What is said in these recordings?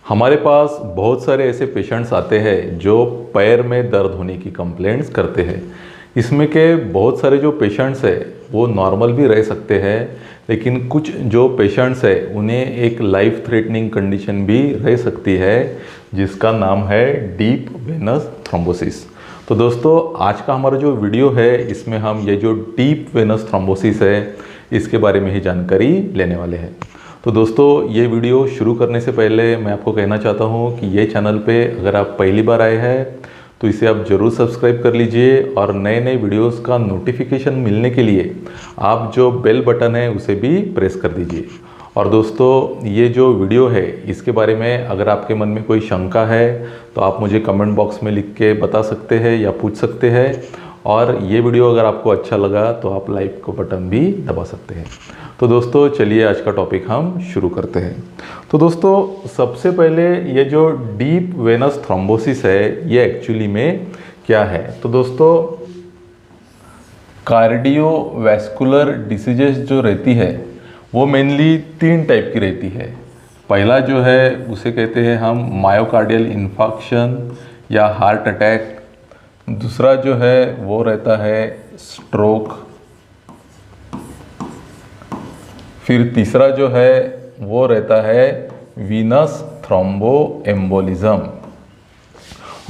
हमारे पास बहुत सारे ऐसे पेशेंट्स आते हैं जो पैर में दर्द होने की कंप्लेंट्स करते हैं। इसमें के बहुत सारे जो पेशेंट्स हैं वो नॉर्मल भी रह सकते हैं, लेकिन कुछ जो पेशेंट्स हैं उन्हें एक लाइफ थ्रेटनिंग कंडीशन भी रह सकती है जिसका नाम है डीप वेनस थ्रोम्बोसिस। तो दोस्तों, आज का हमारा जो वीडियो है इसमें हम ये जो डीप वेनस थ्रोम्बोसिस है इसके बारे में ही जानकारी लेने वाले हैं। तो दोस्तों, ये वीडियो शुरू करने से पहले मैं आपको कहना चाहता हूँ कि ये चैनल पे अगर आप पहली बार आए हैं तो इसे आप ज़रूर सब्सक्राइब कर लीजिए और नए नए वीडियोस का नोटिफिकेशन मिलने के लिए आप जो बेल बटन है उसे भी प्रेस कर दीजिए। और दोस्तों, ये जो वीडियो है इसके बारे में अगर आपके मन में कोई शंका है तो आप मुझे कमेंट बॉक्स में लिख के बता सकते हैं या पूछ सकते हैं। और ये वीडियो अगर आपको अच्छा लगा तो आप लाइक को बटन भी दबा सकते हैं। तो दोस्तों, चलिए आज का टॉपिक हम शुरू करते हैं। तो दोस्तों, सबसे पहले ये जो डीप वेनस थ्रोम्बोसिस है ये एक्चुअली में क्या है। तो दोस्तों, कार्डियोवैस्कुलर डिसीजेस जो रहती है वो मेनली 3 टाइप की रहती है। पहला जो है उसे कहते हैं हम मायोकार्डियल इन्फार्क्शन या हार्ट अटैक। दूसरा जो है वो रहता है स्ट्रोक। फिर तीसरा जो है वो रहता है वीनस थ्रोम्बोएम्बोलिज्म।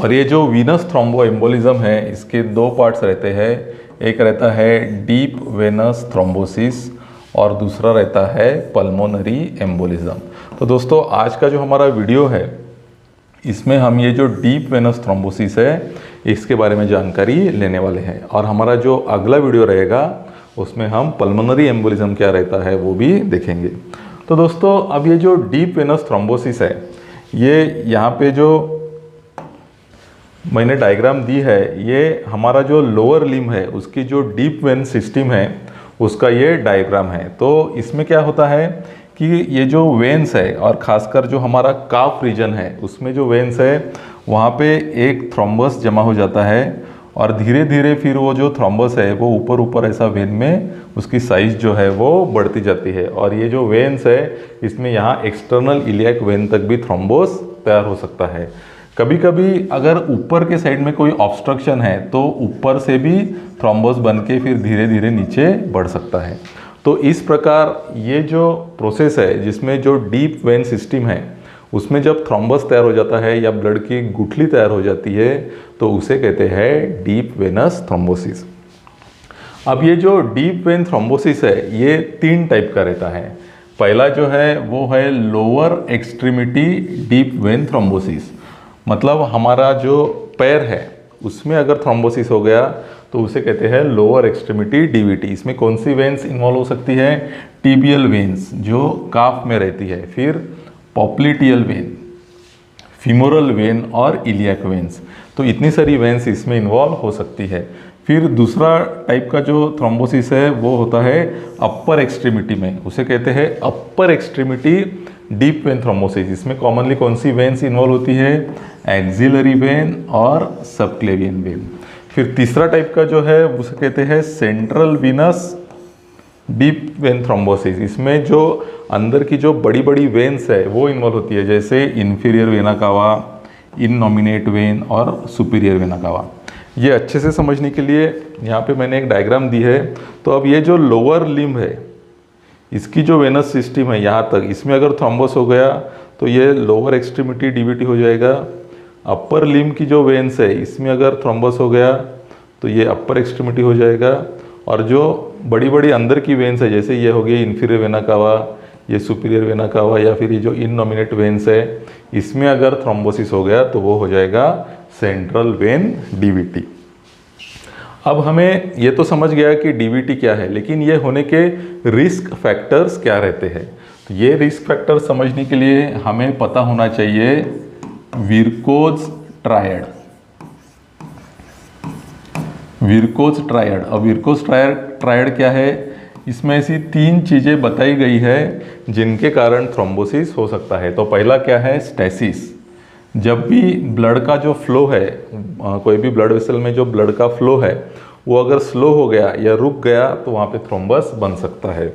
और ये जो वीनस थ्रोम्बोएम्बोलिज्म है इसके 2 पार्ट्स रहते हैं। एक रहता है डीप वेनस थ्रोम्बोसिस और दूसरा रहता है पल्मोनरी एम्बोलिज्म। तो दोस्तों, आज का जो हमारा वीडियो है इसमें हम ये जो डीप वेनस थ्रोम्बोसिस है इसके बारे में जानकारी लेने वाले हैं। और हमारा जो अगला वीडियो रहेगा उसमें हम पल्मोनरी एम्बोलिज्म क्या रहता है वो भी देखेंगे। तो दोस्तों, अब ये जो डीप वेनस थ्रोम्बोसिस है ये यहाँ पे जो मैंने डायग्राम दी है ये हमारा जो लोअर लिम्ब है उसकी जो डीप वेन सिस्टम है उसका ये डायग्राम है। तो इसमें क्या होता है कि ये जो वेन्स है और ख़ासकर जो हमारा काफ रीजन है उसमें जो वेन्स है वहाँ पे एक थ्रोम्बस जमा हो जाता है और धीरे धीरे फिर वो जो थ्रोम्बस है वो ऊपर ऊपर ऐसा वेन में उसकी साइज़ जो है वो बढ़ती जाती है। और ये जो वेन्स है इसमें यहाँ एक्सटर्नल इलियक वेन तक भी थ्रोम्बोस तैयार हो सकता है। कभी कभी अगर ऊपर के साइड में कोई ऑब्स्ट्रक्शन है तो ऊपर से भी थ्रोम्बोस बन के फिर धीरे धीरे नीचे बढ़ सकता है। तो इस प्रकार ये जो प्रोसेस है जिसमें जो डीप वेन सिस्टम है उसमें जब थ्रोम्बस तैयार हो जाता है या ब्लड की गुठली तैयार हो जाती है तो उसे कहते हैं डीप वेनस थ्रोम्बोसिस। अब ये जो डीप वेन थ्रोम्बोसिस है ये 3 टाइप का रहता है। पहला जो है वो है lower extremity deep vein thrombosis. मतलब हमारा जो पैर है उसमें अगर थ्रोम्बोसिस हो गया तो उसे कहते हैं लोअर एक्सट्रीमिटी डीवीटी। इसमें कौन सी वेन्स इन्वॉल्व हो सकती है? टीबियल वेन्स जो काफ में रहती है, फिर पॉप्लिटियल वेन, फीमोरल वेन और इलियक वेन्स। तो इतनी सारी वेन्स इसमें इन्वॉल्व हो सकती है। फिर दूसरा टाइप का जो थ्रोम्बोसिस है वो होता है अपर एक्सट्रीमिटी में, उसे कहते हैं अपर एक्सट्रीमिटी डीप वेन थ्रोम्बोसिस। इसमें कॉमनली कौन सी वेन्स इन्वॉल्व होती है? एक्सिलरी वेन और सबक्लेवियन वेन। फिर तीसरा टाइप का जो है उसे कहते हैं central Venus deep vein thrombosis. इसमें जो अंदर की जो बड़ी बड़ी वेन्स है वो इन्वॉल्व होती है, जैसे इन्फीरियर वेना कावा, इननोमिनेट वेन और सुपीरियर वेना कावा। ये अच्छे से समझने के लिए यहाँ पे मैंने एक डायग्राम दी है। तो अब ये जो लोअर लिम्ब है इसकी जो वेनस सिस्टम है यहाँ तक, इसमें अगर थ्रोम्बस हो गया तो ये लोअर एक्सट्रीमिटी डीवीटी हो जाएगा। अपर लिम्ब की जो वेन्स है इसमें अगर थ्रोम्बस हो गया तो ये अपर एक्सट्रीमिटी हो जाएगा। और जो बड़ी बड़ी अंदर की वेन्स है जैसे ये हो गई इन्फीरियर वेना कावा, ये सुपीरियर वेना कावा या फिर ये जो इननोमिनेट वेन्स है इसमें अगर थ्रोम्बोसिस हो गया तो वो हो जाएगा सेंट्रल वेन डीवीटी। अब हमें ये तो समझ गया कि डीवीटी क्या है, लेकिन ये होने के रिस्क फैक्टर्स क्या रहते हैं। तो ये रिस्क फैक्टर समझने के लिए हमें पता होना चाहिए विरकोज ट्रायड। विरकोज ट्रायड। अब विरकोज ट्रायड क्या है? इसमें ऐसी 3 चीज़ें बताई गई है जिनके कारण थ्रोम्बोसिस हो सकता है। तो पहला क्या है? स्टेसिस। जब भी ब्लड का जो फ्लो है, कोई भी ब्लड वेसल में जो ब्लड का फ्लो है वो अगर स्लो हो गया या रुक गया तो वहाँ पे थ्रोम्बस बन सकता है।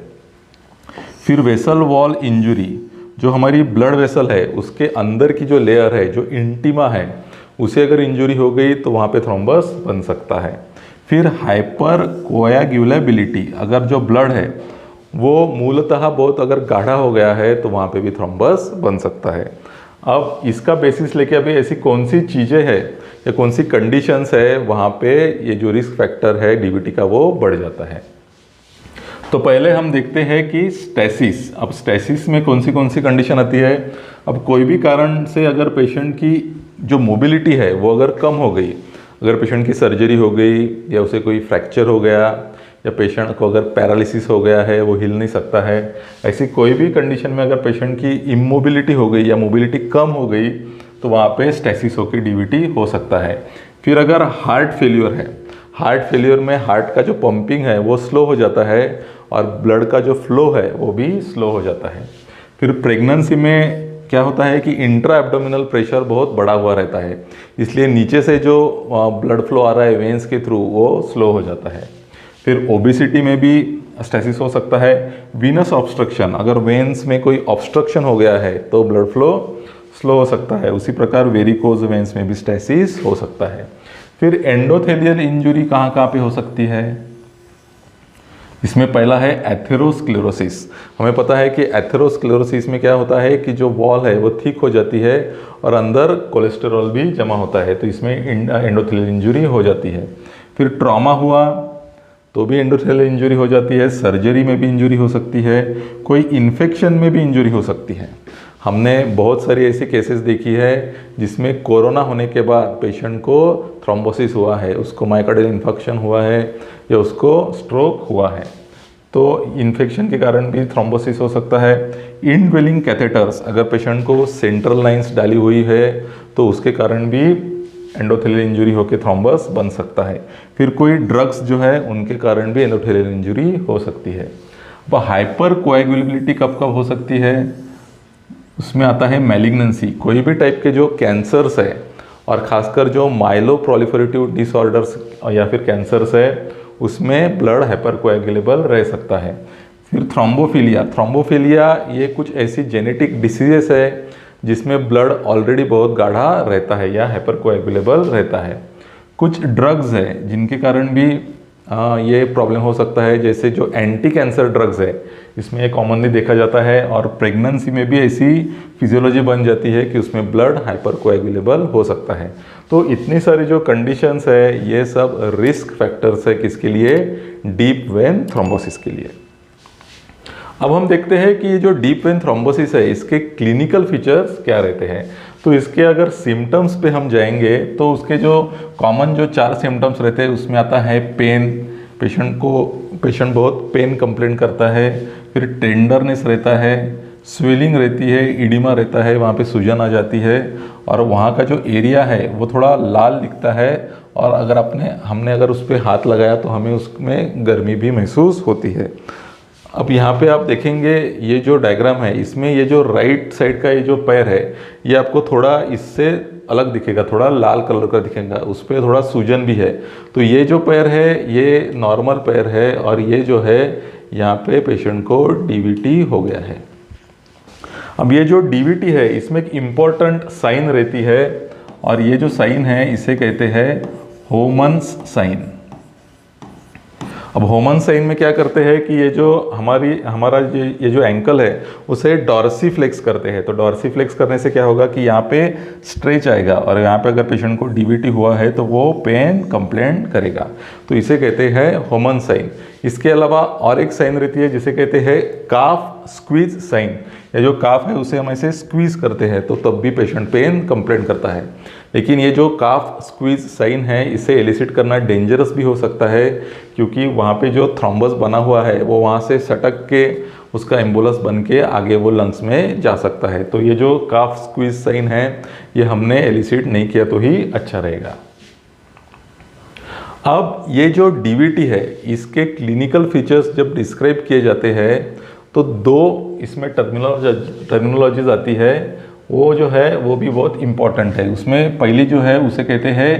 फिर वेसल वॉल इंजुरी, जो हमारी ब्लड वेसल है उसके अंदर की जो लेयर है, जो इंटीमा है, उसे अगर इंजरी हो गई तो वहाँ पे थ्रोम्बस बन सकता है। फिर हाइपर कोएगुलेबिलिटी, अगर जो ब्लड है वो मूलतः बहुत अगर गाढ़ा हो गया है तो वहाँ पे भी थ्रोम्बस बन सकता है। अब इसका बेसिस लेके अभी ऐसी कौन सी चीज़ें हैं या कौन सी कंडीशंस है वहाँ पे ये जो रिस्क फैक्टर है डीवीटी का वो बढ़ जाता है। तो पहले हम देखते हैं कि स्टेसिस। अब स्टेसिस में कौन सी कंडीशन आती है। अब कोई भी कारण से अगर पेशेंट की जो मोबिलिटी है वो अगर कम हो गई, अगर पेशेंट की सर्जरी हो गई या उसे कोई फ्रैक्चर हो गया या पेशेंट को अगर पैरालिसिस हो गया है, वो हिल नहीं सकता है, ऐसी कोई भी कंडीशन में अगर पेशेंट की इमोबिलिटी हो गई या मोबिलिटी कम हो गई तो वहाँ पे स्टेसिस होकर डीवीटी हो सकता है। फिर अगर हार्ट फेल्यूर है, हार्ट फेल्यूर में हार्ट का जो पंपिंग है वो स्लो हो जाता है और ब्लड का जो फ्लो है वो भी स्लो हो जाता है। फिर प्रेगनेंसी में क्या होता है कि इंट्रा एब्डोमिनल प्रेशर बहुत बढ़ा हुआ रहता है, इसलिए नीचे से जो ब्लड फ्लो आ रहा है वेंस के थ्रू वो स्लो हो जाता है। फिर ओबेसिटी में भी स्टेसिस हो सकता है। वीनस ऑब्स्ट्रक्शन, अगर वेंस में कोई ऑब्स्ट्रक्शन हो गया है तो ब्लड फ्लो स्लो हो सकता है। उसी प्रकार वेरिकोज वेंस में भी स्टेसिस हो सकता है। फिर एंडोथेलियल इंजुरी कहाँ पे हो सकती है। इसमें पहला है एथेरोस्क्लेरोसिस। हमें पता है कि एथेरोस्क्लेरोसिस में क्या होता है कि जो वॉल है वो थिक हो जाती है और अंदर कोलेस्टेरॉल भी जमा होता है, तो इसमें एंडोथेलियल इंजुरी हो जाती है। फिर ट्रॉमा हुआ तो भी एंडोथेलियल इंजुरी हो जाती है। सर्जरी में भी इंजुरी हो सकती है। कोई इन्फेक्शन में भी इंजुरी हो सकती है। हमने बहुत सारी ऐसी केसेस देखी है जिसमें कोरोना होने के बाद पेशेंट को थ्रोम्बोसिस हुआ है, उसको मायोकार्डियल इन्फेक्शन हुआ है या उसको स्ट्रोक हुआ है, तो इन्फेक्शन के कारण भी थ्रोम्बोसिस हो सकता है। इनड्वेलिंग कैथेटर्स, अगर पेशेंट को सेंट्रल लाइंस डाली हुई है तो उसके कारण भी एंडोथेलियल इंजुरी होकर थ्रोम्बस बन सकता है। फिर कोई ड्रग्स जो है उनके कारण भी एंडोथेलियल इंजुरी हो सकती है। अब हाइपर कोएगुलेबिलिटी कब कब हो सकती है, उसमें आता है मैलिग्नेंसी। कोई भी टाइप के जो कैंसर्स है और ख़ासकर जो माइलो प्रोलिफरेटिव डिसऑर्डर्स या फिर कैंसर्स है उसमें ब्लड हाइपर कोएगुलेबल रह सकता है। फिर थ्रोम्बोफिलिया, थ्रोम्बोफिलिया ये कुछ ऐसी जेनेटिक डिसीजेस है जिसमें ब्लड ऑलरेडी बहुत गाढ़ा रहता है या हाइपर कोएगुलेबल रहता है। कुछ ड्रग्स है जिनके कारण भी ये प्रॉब्लम हो सकता है, जैसे जो एंटी कैंसर ड्रग्स है इसमें ये कॉमनली देखा जाता है। और प्रेगनेंसी में भी ऐसी फिजियोलॉजी बन जाती है कि उसमें ब्लड हाइपर कोएगुलेबल हो सकता है। तो इतनी सारी जो कंडीशंस है ये सब रिस्क फैक्टर्स है किसके लिए, डीप वेन थ्रोम्बोसिस के लिए। अब हम देखते हैं कि ये जो डीप वेन थ्रोम्बोसिस है इसके क्लिनिकल फीचर्स क्या रहते हैं। तो इसके अगर सिम्टम्स पे हम जाएंगे तो उसके जो कॉमन जो 4 सिम्टम्स रहते हैं उसमें आता है पेन, पेशेंट बहुत पेन कंप्लेंट करता है। फिर टेंडरनेस रहता है, स्वेलिंग रहती है, इडिमा रहता है, वहाँ पे सूजन आ जाती है और वहाँ का जो एरिया है वो थोड़ा लाल दिखता है और अगर हमने अगर उस पर हाथ लगाया तो हमें उसमें गर्मी भी महसूस होती है। अब यहाँ पे आप देखेंगे ये जो डायग्राम है इसमें ये जो राइट साइड का ये जो पैर है ये आपको थोड़ा इससे अलग दिखेगा, थोड़ा लाल कलर का दिखेगा, उस पर थोड़ा सूजन भी है। तो ये जो पैर है ये नॉर्मल पैर है और ये जो है यहाँ पे पेशेंट को डीवीटी हो गया है। अब ये जो डीवीटी है इसमें एक इम्पॉर्टेंट साइन रहती है और ये जो साइन है इसे कहते हैं होमन्स साइन। अब होमन साइन में क्या करते हैं कि ये जो हमारा ये जो एंकल है उसे डॉर्सीफ्लेक्स करते हैं। तो डॉर्सीफ्लेक्स करने से क्या होगा कि यहाँ पे स्ट्रेच आएगा और यहाँ पे अगर पेशेंट को डीवीटी हुआ है तो वो पेन कंप्लेंट करेगा, तो इसे कहते हैं होमन साइन। इसके अलावा और एक साइन रहती है जिसे कहते हैं काफ स्क्वीज साइन। ये जो काफ है उसे हम ऐसे स्क्वीज करते हैं तो तब भी पेशेंट पेन कंप्लेंट करता है। लेकिन ये जो काफ स्क्वीज साइन है इसे एलिसिट करना डेंजरस भी हो सकता है क्योंकि वहाँ पे जो थ्रोम्बस बना हुआ है वो वहाँ से सटक के उसका एम्बुलस बन के आगे वो लंग्स में जा सकता है। तो ये जो काफ स्क्वीज साइन है ये हमने एलिसिट नहीं किया तो ही अच्छा रहेगा। अब ये जो डीवीटी है इसके क्लिनिकल फीचर्स जब डिस्क्राइब किए जाते हैं तो 2 इसमें टर्मिनोलॉजीज आती है, वो जो है वो भी बहुत इम्पॉर्टेंट है। उसमें पहली जो है उसे कहते हैं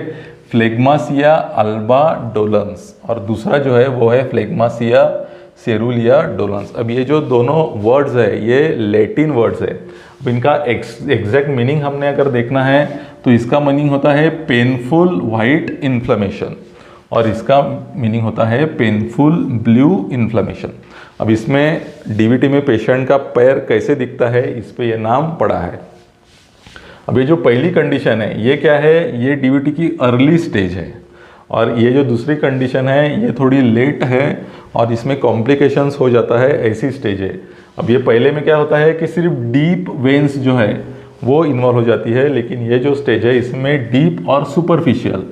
फ्लेग्मासिया अल्बा डोलेंस और दूसरा जो है वो है फ्लेग्मासिया सेरुलिया डोलेंस। अब ये जो दोनों वर्ड्स है ये लैटिन वर्ड्स है। अब इनका एग्जैक्ट मीनिंग हमने अगर देखना है तो इसका मीनिंग होता है पेनफुल वाइट इन्फ्लेमेशन और इसका मीनिंग होता है पेनफुल ब्लू इन्फ्लेमेशन। अब इसमें डीवीटी में पेशेंट का पैर कैसे दिखता है इस पे ये नाम पड़ा है। अब ये जो पहली कंडीशन है ये क्या है, ये डीवीटी की अर्ली स्टेज है और ये जो दूसरी कंडीशन है ये थोड़ी लेट है और इसमें कॉम्प्लिकेशंस हो जाता है, ऐसी स्टेज है। अब ये पहले में क्या होता है कि सिर्फ डीप वेन्स जो है वो इन्वॉल्व हो जाती है, लेकिन ये जो स्टेज है इसमें डीप और सुपरफिशियल,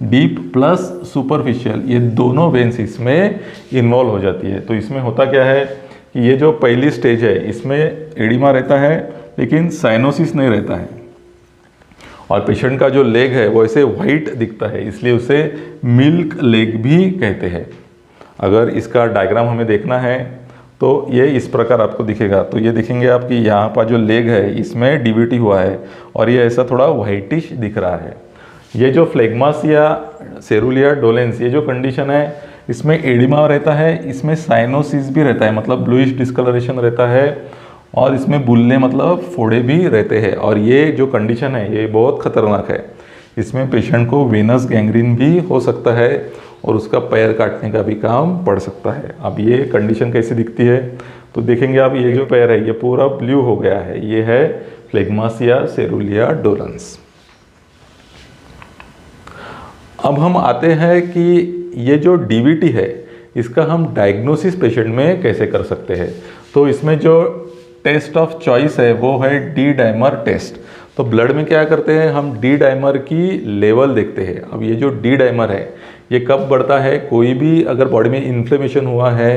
डीप प्लस सुपरफिशियल ये दोनों वेन्स इसमें इन्वॉल्व हो जाती है। तो इसमें होता क्या है कि ये जो पहली स्टेज है इसमें एडिमा रहता है लेकिन साइनोसिस नहीं रहता है और पेशेंट का जो लेग है वो ऐसे वाइट दिखता है, इसलिए उसे मिल्क लेग भी कहते हैं। अगर इसका डायग्राम हमें देखना है तो ये इस प्रकार आपको दिखेगा। तो ये देखेंगे आप कि यहाँ पर जो लेग है इसमें डीवीटी हुआ है और ये ऐसा थोड़ा वाइटिश दिख रहा है। ये जो फ्लेगमास या सेरुलिया डोलेंस ये जो कंडीशन है इसमें एडिमा रहता है, इसमें साइनोसिस भी रहता है मतलब ब्लूइश डिस्कलरेशन रहता है और इसमें बुल्ले मतलब फोड़े भी रहते हैं। और ये जो कंडीशन है ये बहुत ख़तरनाक है, इसमें पेशेंट को वेनस गैंग्रीन भी हो सकता है और उसका पैर काटने का भी काम पड़ सकता है। अब ये कंडीशन कैसी दिखती है तो देखेंगे आप, ये जो पैर है ये पूरा ब्लू हो गया है, ये है फ्लेगमास या सेरुलिया डोलेंस। अब हम आते हैं कि ये जो डीवीटी है इसका हम डायग्नोसिस पेशेंट में कैसे कर सकते हैं। तो इसमें जो टेस्ट ऑफ चॉइस है वो है डी डाइमर टेस्ट। तो ब्लड में क्या करते हैं हम डी डाइमर की लेवल देखते हैं। अब ये जो डी डाइमर है ये कब बढ़ता है, कोई भी अगर बॉडी में इन्फ्लेमेशन हुआ है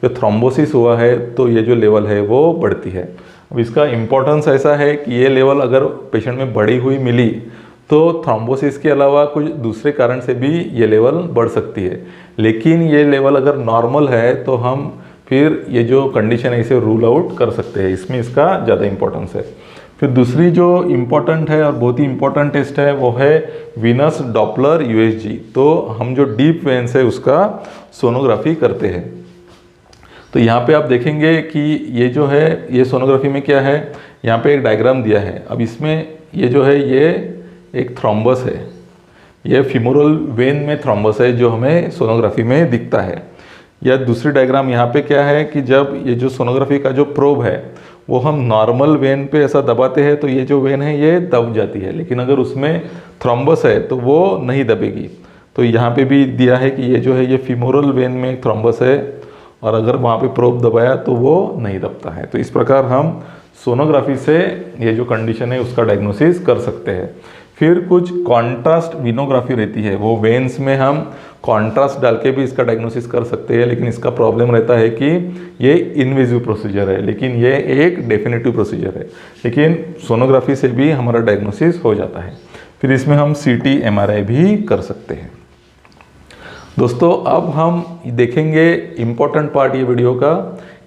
या थ्रोम्बोसिस हुआ है तो ये जो लेवल है वो बढ़ती है। अब इसका इम्पोर्टेंस ऐसा है कि ये लेवल अगर पेशेंट में बढ़ी हुई मिली तो थ्रोम्बोसिस के अलावा कुछ दूसरे कारण से भी ये लेवल बढ़ सकती है, लेकिन ये लेवल अगर नॉर्मल है तो हम फिर ये जो कंडीशन है इसे रूल आउट कर सकते हैं, इसमें इसका ज़्यादा इम्पोर्टेंस है। फिर दूसरी जो इम्पोर्टेंट है और बहुत ही इम्पोर्टेंट टेस्ट है वो है वीनस डॉपलर यूएसजी। तो हम जो डीप वेन्स है उसका सोनोग्राफी करते हैं। तो यहाँ पे आप देखेंगे कि ये जो है ये सोनोग्राफी में क्या है, यहाँ पे एक डायग्राम दिया है। अब इसमें ये जो है ये एक थ्रोम्बस है, ये फीमोरल वेन में थ्रोम्बस है जो हमें सोनोग्राफी में दिखता है। या दूसरी डायग्राम यहाँ पे क्या है कि जब ये जो सोनोग्राफी का जो प्रोब है वो हम नॉर्मल वेन पे ऐसा दबाते हैं तो ये जो वेन है ये दब जाती है, लेकिन अगर उसमें थ्रोम्बस है तो वो नहीं दबेगी। तो यहाँ पे भी दिया है कि ये जो है ये फीमोरल वेन में थ्रोम्बस है और अगर वहाँ पे प्रोब दबाया तो वो नहीं दबता है। तो इस प्रकार हम सोनोग्राफी से ये जो कंडीशन है उसका डायग्नोसिस कर सकते हैं। फिर कुछ कॉन्ट्रास्ट विनोग्राफी रहती है, वो वेन्स में हम कॉन्ट्रास्ट डाल के भी इसका डायग्नोसिस कर सकते हैं, लेकिन इसका प्रॉब्लम रहता है कि ये इनवेजिव प्रोसीजर है, लेकिन ये एक डेफिनेटिव प्रोसीजर है, लेकिन सोनोग्राफी से भी हमारा डायग्नोसिस हो जाता है। फिर इसमें हम सीटी एमआरआई भी कर सकते हैं। दोस्तों अब हम देखेंगे इम्पोर्टेंट पार्ट ये वीडियो का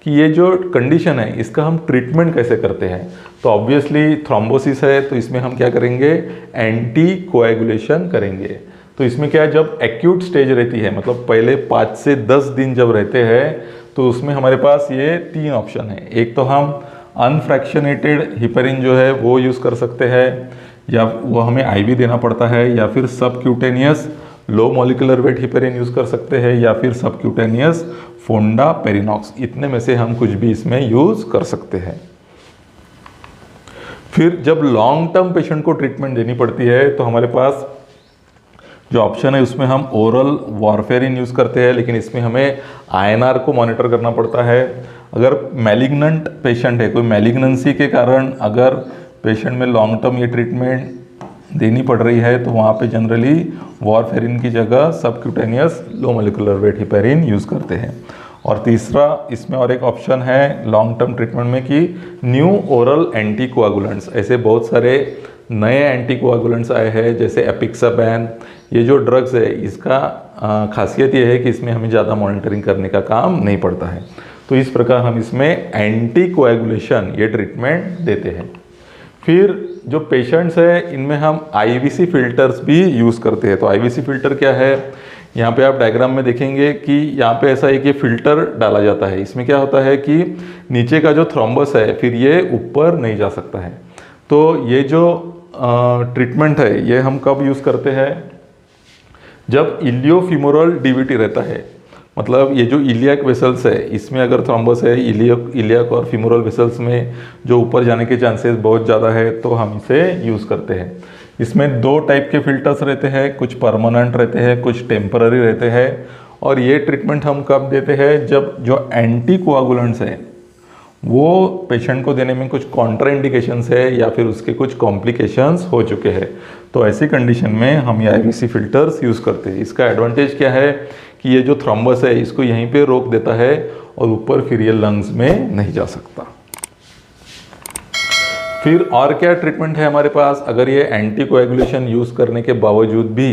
कि ये जो कंडीशन है इसका हम ट्रीटमेंट कैसे करते हैं। तो ऑब्वियसली थ्रोम्बोसिस है तो इसमें हम क्या करेंगे, एंटी कोएगुलेशन करेंगे। तो इसमें क्या है, जब एक्यूट स्टेज रहती है मतलब पहले 5 से 10 दिन जब रहते हैं तो उसमें हमारे पास ये 3 ऑप्शन है। एक तो हम अनफ्रैक्शनेटेड हिपेरिन जो है वो यूज़ कर सकते हैं, या वो हमें आईवी देना पड़ता है, या फिर subcutaneous low molecular weight heparin use कर सकते हैं, या फिर सबक्यूटेनियस फोंडा पेरिनॉक्स। इतने में से हम कुछ भी इसमें यूज़ कर सकते हैं। फिर जब लॉन्ग टर्म पेशेंट को ट्रीटमेंट देनी पड़ती है तो हमारे पास जो ऑप्शन है उसमें हम ओरल वारफेरिन यूज़ करते हैं, लेकिन इसमें हमें आईएनआर को मॉनिटर करना पड़ता है। अगर मैलिग्नेंट पेशेंट है, कोई मैलिग्नेंसी के कारण अगर पेशेंट में लॉन्ग टर्म ये ट्रीटमेंट देनी पड़ रही है तो वहाँ पे जनरली वारफेरिन की जगह subcutaneous low molecular weight heparin use करते हैं। और तीसरा इसमें और एक ऑप्शन है लॉन्ग टर्म ट्रीटमेंट में कि न्यू ओरल एंटीकोआगुलेंट्स। ऐसे बहुत सारे नए एंटीकोआगुलेंट्स आए हैं जैसे एपिक्साबैन। ये जो ड्रग्स है इसका खासियत ये है कि इसमें हमें ज़्यादा मॉनिटरिंग करने का काम नहीं पड़ता है। तो इस प्रकार हम इसमें एंटीकोएगुलेशन ये ट्रीटमेंट देते हैं। फिर जो पेशेंट्स है इनमें हम आईवीसी फिल्टर्स भी यूज़ करते हैं। तो आईवीसी फिल्टर क्या है, यहाँ पे आप डायग्राम में देखेंगे कि यहाँ पे ऐसा एक ये फिल्टर डाला जाता है। इसमें क्या होता है कि नीचे का जो थ्रोम्बस है फिर ये ऊपर नहीं जा सकता है। तो ये जो ट्रीटमेंट है ये हम कब यूज़ करते हैं, जब इलियोफिमोरल डीवीटी रहता है। मतलब ये जो इलियाक वेसल्स है इसमें अगर थ्रोम्बस है, इलियाक और फिमोरल वेसल्स में जो ऊपर जाने के चांसेस बहुत ज़्यादा है, तो हम इसे यूज़ करते हैं। इसमें दो टाइप के फिल्टर्स रहते हैं, कुछ परमानेंट रहते हैं, कुछ टेम्पररी रहते हैं। और ये ट्रीटमेंट हम कब देते हैं, जब जो एंटी कोआगुलेंट्स हैं वो पेशेंट को देने में कुछ कॉन्ट्राइंडिकेशंस है या फिर उसके कुछ कॉम्प्लिकेशंस हो चुके हैं। तो ऐसी कंडीशन में हम ये आईवीसी फिल्टर्स यूज़ करते हैं। इसका एडवांटेज क्या है कि ये जो थ्रोम्बस है इसको यहीं पे रोक देता है और ऊपर फिर ये लंग्स में नहीं जा सकता। फिर और क्या ट्रीटमेंट है हमारे पास, अगर ये एंटीकोएगुलेशन यूज़ करने के बावजूद भी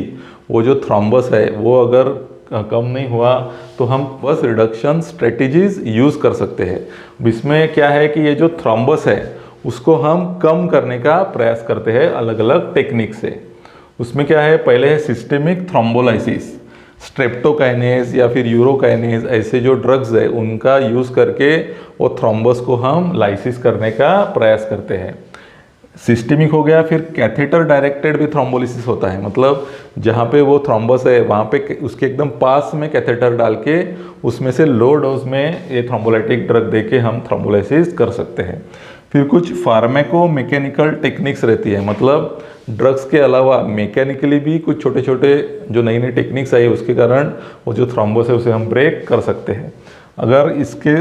वो जो थ्रोम्बस है वो अगर कम नहीं हुआ तो हम बस रिडक्शन स्ट्रेटजीज यूज़ कर सकते हैं। इसमें क्या है कि ये जो थ्रोम्बस है उसको हम कम करने का प्रयास करते हैं अलग अलग टेक्निक से। उसमें क्या है, पहले है सिस्टेमिक थ्रोम्बोलाइसिस, स्ट्रेप्टोकाइनेज या फिर यूरोकाइनेज ऐसे जो ड्रग्स है उनका यूज़ करके वो थ्रोम्बस को हम लाइसिस करने का प्रयास करते हैं। सिस्टेमिक हो गया। फिर कैथेटर डायरेक्टेड भी थ्रोम्बोलिसिस होता है, मतलब जहाँ पे वो थ्रोम्बस है वहाँ पे उसके एकदम पास में कैथेटर डाल के उसमें से लो डोज में ये थ्रोम्बोलाइटिक ड्रग देके हम थ्रोम्बोलाइसिस कर सकते हैं। फिर कुछ फार्मेको मैकेनिकल टेक्निक्स रहती है, मतलब ड्रग्स के अलावा मैकेनिकली भी कुछ छोटे छोटे जो नई नई टेक्निक्स आई उसके कारण वो जो थ्रोम्बस है उसे हम ब्रेक कर सकते हैं। अगर इसके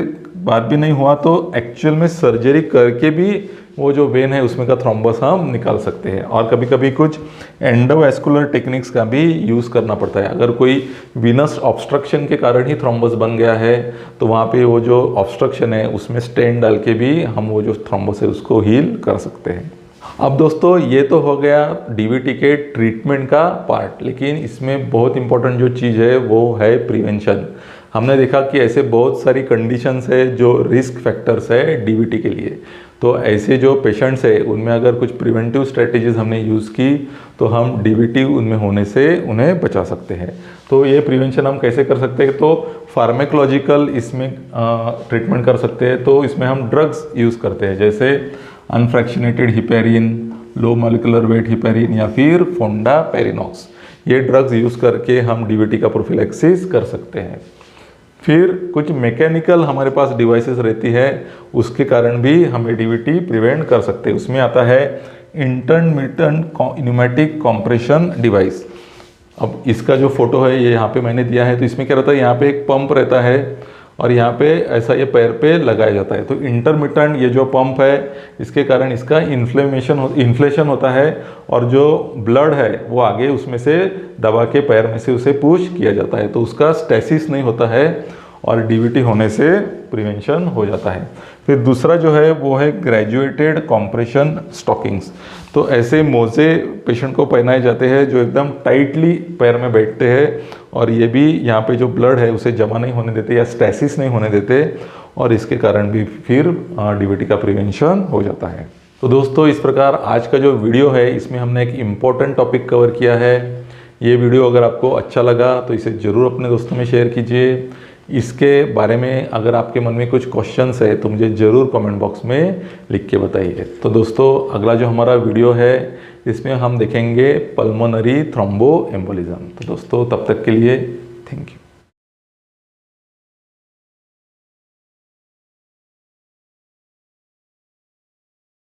बाद भी नहीं हुआ तो एक्चुअल में सर्जरी करके भी वो जो वेन है उसमें का थ्रोम्बस हम निकाल सकते हैं। और कभी कभी कुछ एंडोवैस्कुलर टेक्निक्स का भी यूज़ करना पड़ता है। अगर कोई वीनस ऑब्स्ट्रक्शन के कारण ही थ्रोम्बस बन गया है तो वहाँ पे वो जो ऑब्स्ट्रक्शन है उसमें स्टेंट डाल के भी हम वो जो थ्रोम्बस है उसको हील कर सकते हैं। अब दोस्तों ये तो हो गया डीवीटी के ट्रीटमेंट का पार्ट, लेकिन इसमें बहुत इंपॉर्टेंट जो चीज़ है वो है प्रिवेंशन। हमने देखा कि ऐसे बहुत सारी कंडीशंस है जो रिस्क फैक्टर्स है डीवीटी के लिए। तो ऐसे जो पेशेंट्स है उनमें अगर कुछ प्रिवेंटिव स्ट्रेटजीज हमने यूज़ की तो हम डीवीटी उनमें होने से उन्हें बचा सकते हैं। तो ये प्रिवेंशन हम कैसे कर सकते हैं, तो फार्मेकोलॉजिकल इसमें ट्रीटमेंट कर सकते हैं। तो इसमें हम ड्रग्स यूज़ करते हैं, जैसे unfractionated heparin, low molecular weight heparin या फिर फोंडापेरिनॉक्स। ये ड्रग्स यूज़ करके हम डीवीटी का प्रोफिलैक्सिस कर सकते हैं। फिर कुछ मैकेनिकल हमारे पास डिवाइसेस रहती है, उसके कारण भी हमें डीवीटी प्रिवेंट कर सकते हैं। उसमें आता है इंटरमिटेंट न्यूमेटिक कंप्रेशन डिवाइस। अब इसका जो फोटो है ये यहाँ पे मैंने दिया है। तो इसमें क्या रहता है, यहाँ पे एक पंप रहता है और यहाँ पे ऐसा ये पैर पे लगाया जाता है। तो इंटरमिटेंट ये जो पंप है इसके कारण इसका इन्फ्लेशन होता है और जो ब्लड है वो आगे उसमें से दबा के पैर में से उसे पुश किया जाता है, तो उसका स्टेसिस नहीं होता है और डीवीटी होने से प्रिवेंशन हो जाता है। फिर दूसरा जो है वो है ग्रेजुएटेड कॉम्प्रेशन स्टॉकिंग्स। तो ऐसे मोजे पेशेंट को पहनाए जाते हैं जो एकदम टाइटली पैर में बैठते हैं और ये भी यहाँ पे जो ब्लड है उसे जमा नहीं होने देते या स्टेसिस नहीं होने देते और इसके कारण भी फिर डीवीटी का प्रिवेंशन हो जाता है। तो दोस्तों इस प्रकार आज का जो वीडियो है इसमें हमने एक इम्पॉर्टेंट टॉपिक कवर किया है। ये वीडियो अगर आपको अच्छा लगा तो इसे ज़रूर अपने दोस्तों में शेयर कीजिए। इसके बारे में अगर आपके मन में कुछ क्वेश्चंस है तो मुझे ज़रूर कमेंट बॉक्स में लिख के बताइए। तो दोस्तों अगला जो हमारा वीडियो है इसमें हम देखेंगे पल्मोनरी थ्रोम्बोएम्बोलिज्म। तो दोस्तों तब तक के लिए थैंक यू।